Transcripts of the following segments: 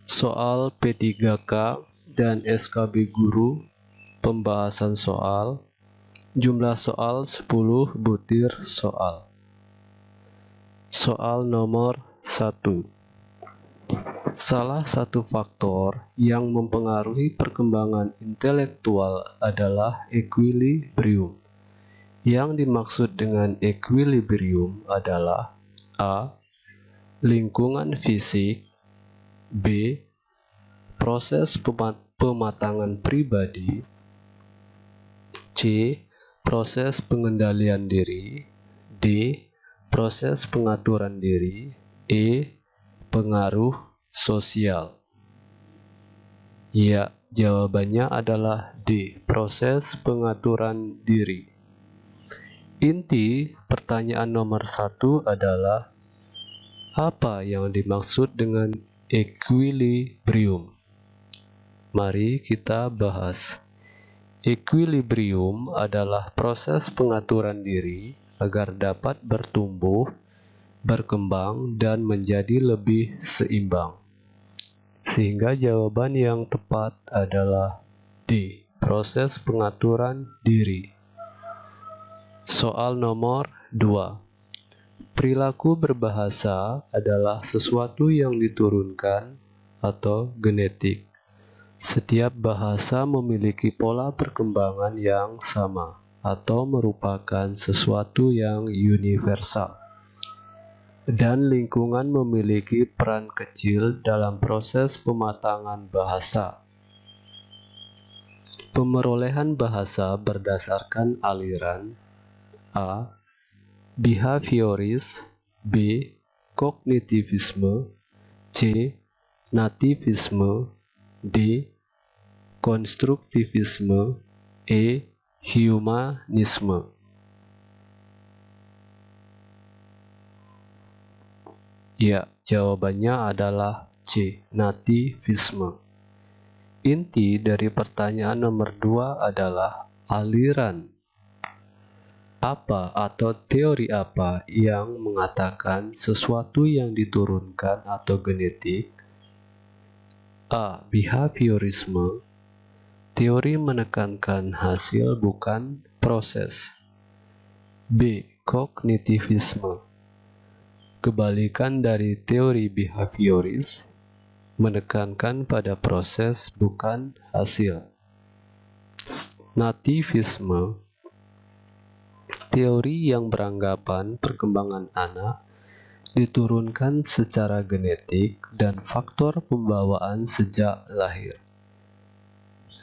Soal P3K dan SKB Guru, pembahasan soal, jumlah soal 10 butir soal. Soal nomor 1. Salah satu faktor yang mempengaruhi perkembangan intelektual adalah equilibrium. Yang dimaksud dengan equilibrium adalah A. Lingkungan fisik, B. Proses pematangan pribadi, C. Proses pengendalian diri, D. Proses pengaturan diri, E. Pengaruh sosial. Ya, jawabannya adalah D. Proses pengaturan diri. Inti pertanyaan nomor 1 adalah apa yang dimaksud dengan equilibrium? Mari kita bahas. Equilibrium adalah proses pengaturan diri agar dapat bertumbuh, berkembang, dan menjadi lebih seimbang. Sehingga jawaban yang tepat adalah D. Proses pengaturan diri. Soal nomor 2. Perilaku berbahasa adalah sesuatu yang diturunkan atau genetik. Setiap bahasa memiliki pola perkembangan yang sama atau merupakan sesuatu yang universal. Dan lingkungan memiliki peran kecil dalam proses pematangan bahasa. Pemerolehan bahasa berdasarkan aliran A. Behavioris, B. Kognitivisme, C. Nativisme, D. Konstruktivisme, E. Humanisme. Ya, jawabannya adalah C. Nativisme. Inti dari pertanyaan nomor 2 adalah aliran apa atau teori apa yang mengatakan sesuatu yang diturunkan atau genetik. A. Behaviorisme. Teori menekankan hasil bukan proses. B. Kognitivisme. Kebalikan dari teori behavioris, menekankan pada proses bukan hasil. Nativisme. Teori yang beranggapan perkembangan anak diturunkan secara genetik dan faktor pembawaan sejak lahir.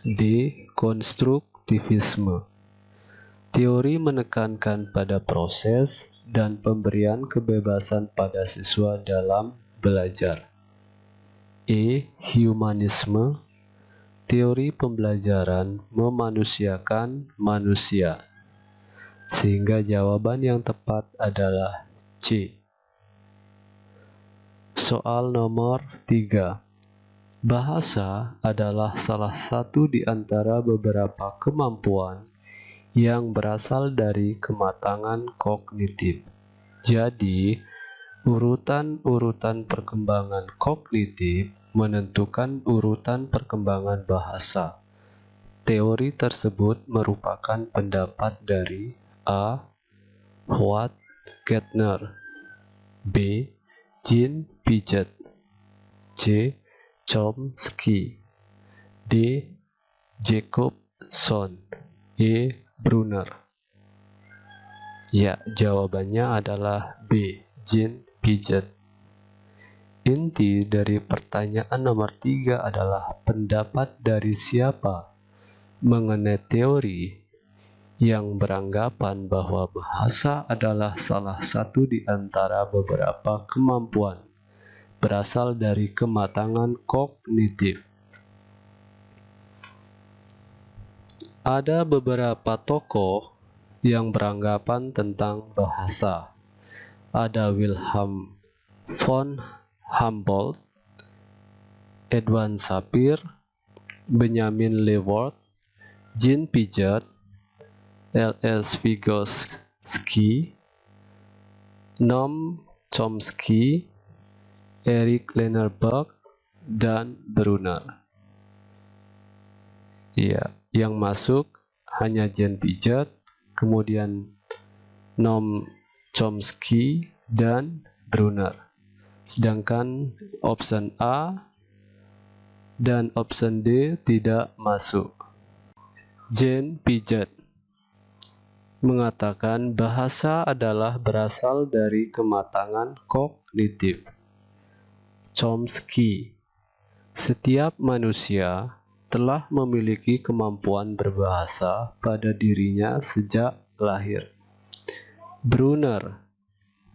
D. Konstruktivisme. Teori menekankan pada proses dan pemberian kebebasan pada siswa dalam belajar. E. Humanisme. Teori pembelajaran memanusiakan manusia. Sehingga jawaban yang tepat adalah C. Soal nomor 3. Bahasa adalah salah satu di antara beberapa kemampuan yang berasal dari kematangan kognitif. Jadi, urutan-urutan perkembangan kognitif menentukan urutan perkembangan bahasa. Teori tersebut merupakan pendapat dari A. Howard Gardner, B. Jean Piaget, C. Chomsky, D. Jacobson, E. Brunner. Ya, jawabannya adalah B. Jean Piaget. Inti dari pertanyaan nomor 3 adalah pendapat dari siapa mengenai teori yang beranggapan bahwa bahasa adalah salah satu di antara beberapa kemampuan berasal dari kematangan kognitif. Ada beberapa tokoh yang beranggapan tentang bahasa. Ada Wilhelm von Humboldt, Edward Sapir, Benjamin Levy, Jean Piaget, L.S. Vygotsky, Noam Chomsky, Eric Lennerberg, dan Brunner. Ya, yang masuk hanya Jane Piaget, kemudian Noam Chomsky dan Brunner. Sedangkan option A dan option D tidak masuk. Jane Piaget mengatakan bahasa adalah berasal dari kematangan kognitif. Chomsky, setiap manusia telah memiliki kemampuan berbahasa pada dirinya sejak lahir. Brunner,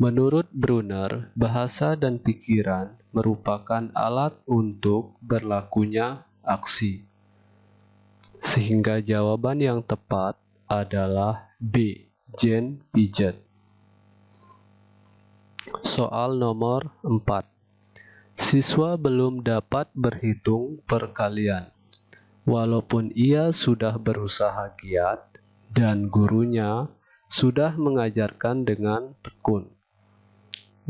menurut Brunner, bahasa dan pikiran merupakan alat untuk berlakunya aksi. Sehingga jawaban yang tepat adalah B. Jane Piaget. Soal nomor 4. Siswa belum dapat berhitung perkalian, walaupun ia sudah berusaha giat dan gurunya sudah mengajarkan dengan tekun.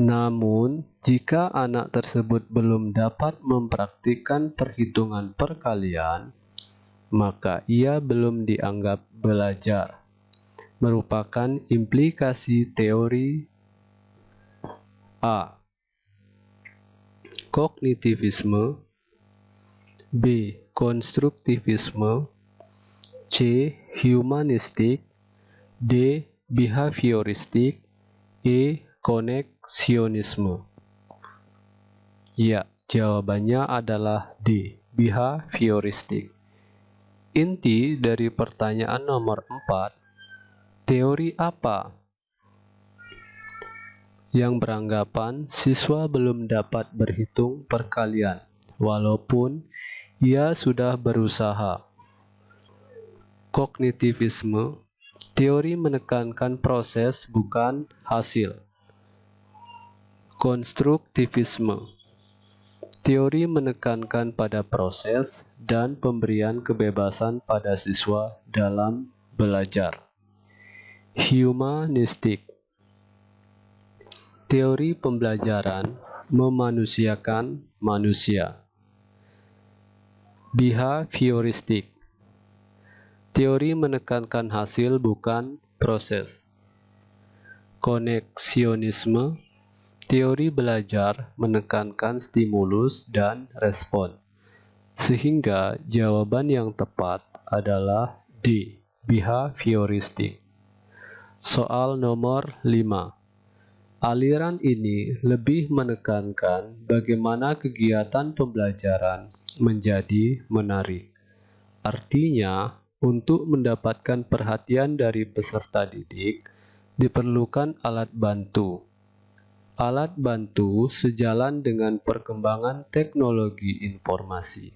Namun, jika anak tersebut belum dapat mempraktikkan perhitungan perkalian, maka ia belum dianggap belajar. Merupakan implikasi teori A. Kognitivisme, B. Konstruktivisme, C. Humanistik, D. Behavioristik, E. Koneksionisme. Ya, jawabannya adalah D. Behavioristik. Inti dari pertanyaan nomor 4, teori apa yang beranggapan siswa belum dapat berhitung perkalian, walaupun ia sudah berusaha? Kognitivisme, teori menekankan proses bukan hasil. Konstruktivisme, teori menekankan pada proses dan pemberian kebebasan pada siswa dalam belajar. Humanistik, teori pembelajaran memanusiakan manusia. Behavioristik, teori menekankan hasil bukan proses. Koneksionisme, teori belajar menekankan stimulus dan respon. Sehingga jawaban yang tepat adalah D. Behavioristik. Soal nomor 5. Aliran ini lebih menekankan bagaimana kegiatan pembelajaran menjadi menarik. Artinya, untuk mendapatkan perhatian dari peserta didik, diperlukan alat bantu. Alat bantu sejalan dengan perkembangan teknologi informasi.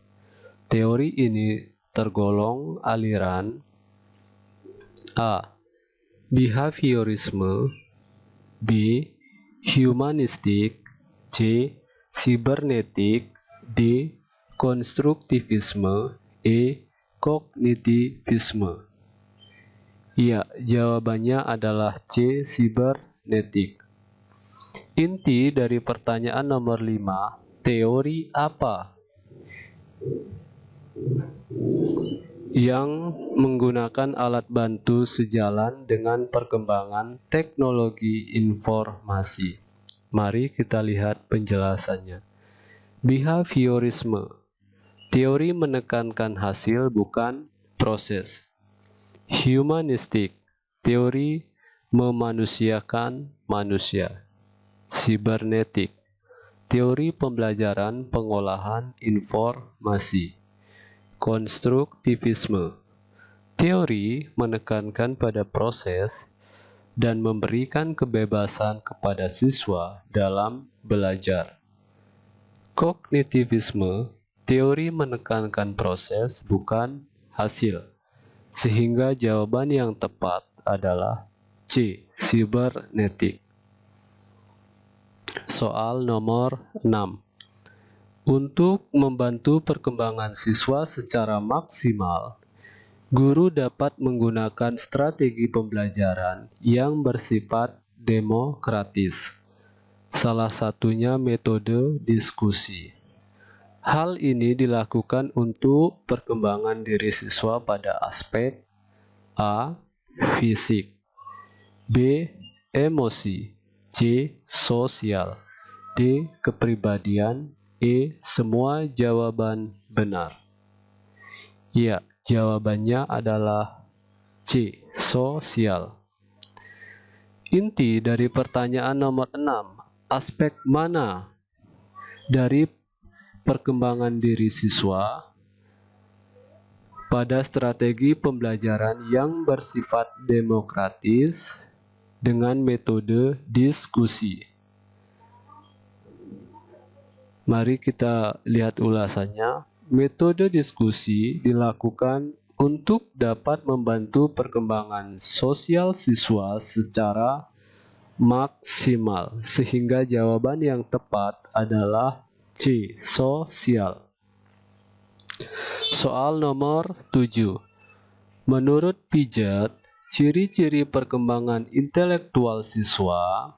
Teori ini tergolong aliran A. Behaviorisme, B. Humanistik, C. Sibernetik, D. Konstruktivisme, E. Kognitivisme. Ya, jawabannya adalah C. Sibernetik. Inti dari pertanyaan nomor 5, teori apa yang menggunakan alat bantu sejalan dengan perkembangan teknologi informasi? Mari kita lihat penjelasannya. Behaviorisme, teori menekankan hasil bukan proses. Humanistik, teori memanusiakan manusia. Sibernetik, teori pembelajaran pengolahan informasi. Konstruktivisme, teori menekankan pada proses dan memberikan kebebasan kepada siswa dalam belajar. Kognitivisme, teori menekankan proses bukan hasil. Sehingga jawaban yang tepat adalah C. Sibernetik. Soal nomor 6. Untuk membantu perkembangan siswa secara maksimal, guru dapat menggunakan strategi pembelajaran yang bersifat demokratis. Salah satunya metode diskusi. Hal ini dilakukan untuk perkembangan diri siswa pada aspek A. Fisik, B. Emosi, C. Sosial, D. Kepribadian, E. Semua jawaban benar. Ya, jawabannya adalah C. Sosial. Inti dari pertanyaan nomor 6, aspek mana dari perkembangan diri siswa pada strategi pembelajaran yang bersifat demokratis dengan metode diskusi? Mari kita lihat ulasannya. Metode diskusi dilakukan untuk dapat membantu perkembangan sosial siswa secara maksimal, sehingga jawaban yang tepat adalah C. Sosial. Soal nomor 7. Menurut Piaget, ciri-ciri perkembangan intelektual siswa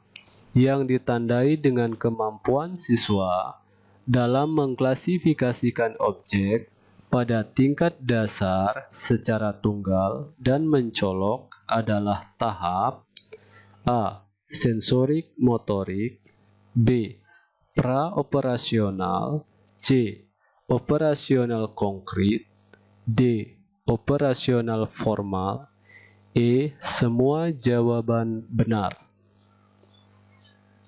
yang ditandai dengan kemampuan siswa dalam mengklasifikasikan objek pada tingkat dasar secara tunggal dan mencolok adalah tahap A. Sensorik motorik, B. Praoperasional, C. Operasional konkret, D. Operasional formal, E. Semua jawaban benar.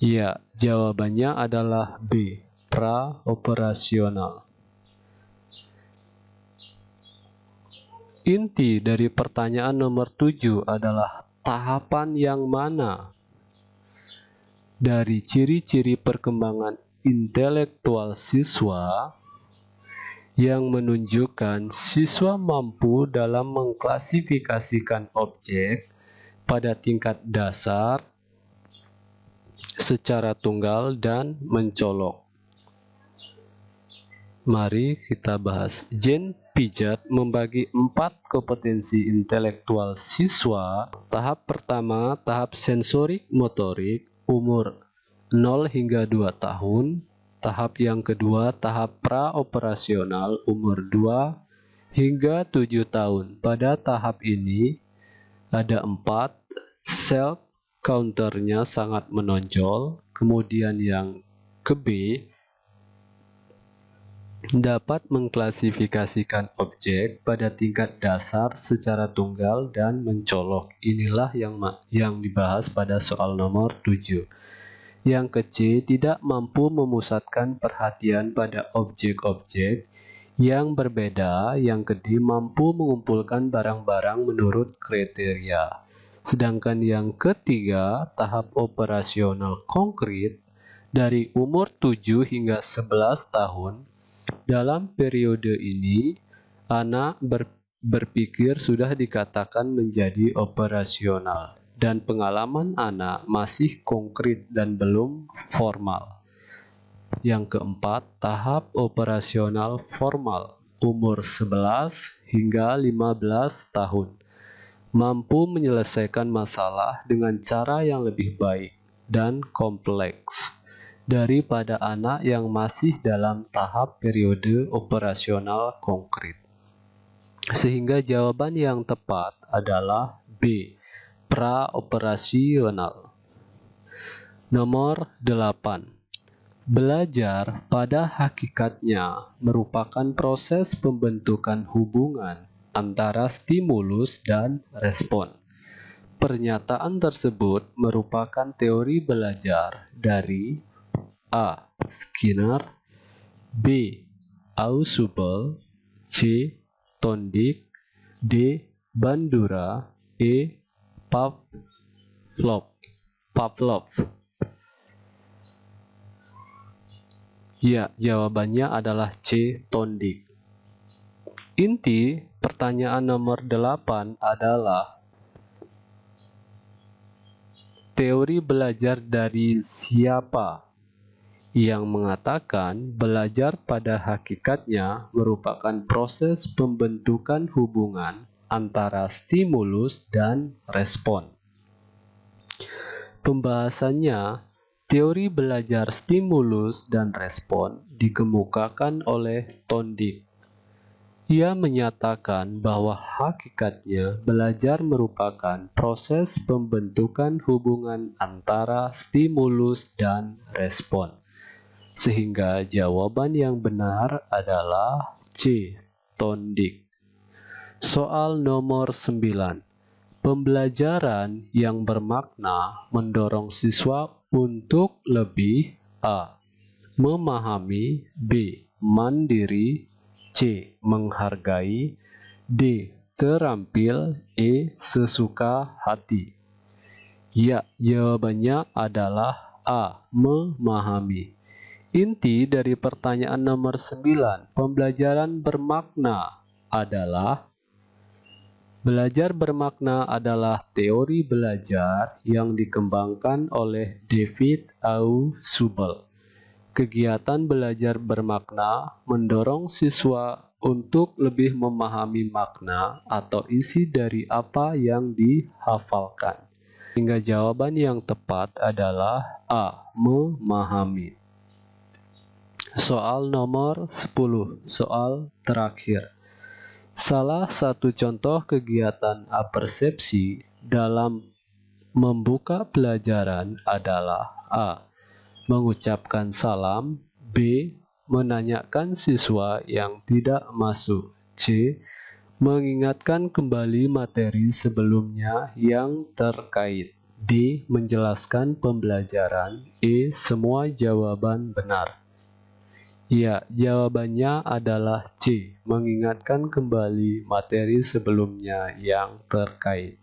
Ya, jawabannya adalah B. Praoperasional. Inti dari pertanyaan nomor 7 adalah tahapan yang mana dari ciri-ciri perkembangan intelektual siswa yang menunjukkan siswa mampu dalam mengklasifikasikan objek pada tingkat dasar secara tunggal dan mencolok. Mari kita bahas. Jean Piaget membagi 4 kompetensi intelektual siswa. Tahap pertama, tahap sensorik motorik, umur 0 hingga 2 tahun. Tahap yang kedua, tahap praoperasional, umur 2 hingga 7 tahun. Pada tahap ini ada 4, self counternya sangat menonjol. Kemudian yang ke B, dapat mengklasifikasikan objek pada tingkat dasar secara tunggal dan mencolok. Inilah yang dibahas pada soal nomor 7. Yang ke C, tidak mampu memusatkan perhatian pada objek-objek yang berbeda. Yang ke D, mampu mengumpulkan barang-barang menurut kriteria. Sedangkan yang ketiga, tahap operasional konkret dari umur 7 hingga 11 tahun. Dalam periode ini, anak berpikir sudah dikatakan menjadi operasional, dan pengalaman anak masih konkret dan belum formal. Yang keempat, tahap operasional formal, umur 11 hingga 15 tahun. Mampu menyelesaikan masalah dengan cara yang lebih baik dan kompleks daripada anak yang masih dalam tahap periode operasional konkret. Sehingga jawaban yang tepat adalah B. Praoperasional. Nomor 8. Belajar pada hakikatnya merupakan proses pembentukan hubungan antara stimulus dan respon. Pernyataan tersebut merupakan teori belajar dari A. Skinner, B. Ausubel, C. Tondik, D. Bandura, E. Pavlov. Ya, jawabannya adalah C. Tondik. Inti pertanyaan nomor 8 adalah teori belajar dari siapa yang mengatakan belajar pada hakikatnya merupakan proses pembentukan hubungan antara stimulus dan respon. Pembahasannya Teori belajar stimulus dan respon dikemukakan oleh Thorndike. Ia menyatakan bahwa hakikatnya belajar merupakan proses pembentukan hubungan antara stimulus dan respon. Sehingga jawaban yang benar adalah C. Thorndike. Soal nomor 9. Pembelajaran yang bermakna mendorong siswa untuk lebih A. memahami, B. mandiri, C. menghargai, D. terampil, E. sesuka hati. Ya, jawabannya adalah A. memahami. Inti dari pertanyaan nomor 9, pembelajaran bermakna adalah belajar bermakna adalah teori belajar yang dikembangkan oleh David Ausubel. Kegiatan belajar bermakna mendorong siswa untuk lebih memahami makna atau isi dari apa yang dihafalkan. Sehingga jawaban yang tepat adalah A. memahami. Soal nomor 10, soal terakhir. Salah satu contoh kegiatan apersepsi dalam membuka pelajaran adalah A. mengucapkan salam, B. menanyakan siswa yang tidak masuk, C. mengingatkan kembali materi sebelumnya yang terkait, D. menjelaskan pembelajaran, E. semua jawaban benar. Ya, jawabannya adalah C. mengingatkan kembali materi sebelumnya yang terkait.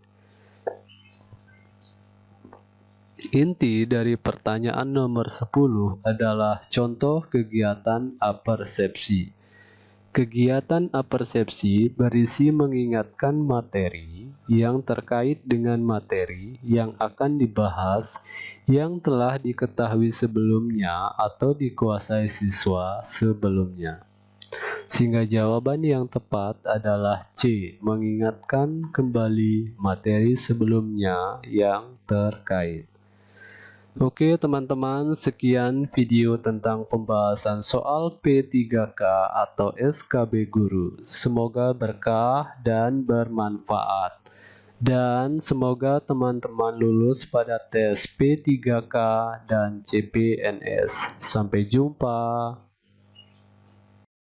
Inti dari pertanyaan nomor 10 adalah contoh kegiatan apersepsi. Kegiatan apersepsi berisi mengingatkan materi yang terkait dengan materi yang akan dibahas yang telah diketahui sebelumnya atau dikuasai siswa sebelumnya. Sehingga jawaban yang tepat adalah C. mengingatkan kembali materi sebelumnya yang terkait. Oke teman-teman, sekian video tentang pembahasan soal P3K atau SKB Guru. Semoga berkah dan bermanfaat. Dan semoga teman-teman lulus pada tes P3K dan CPNS. Sampai jumpa.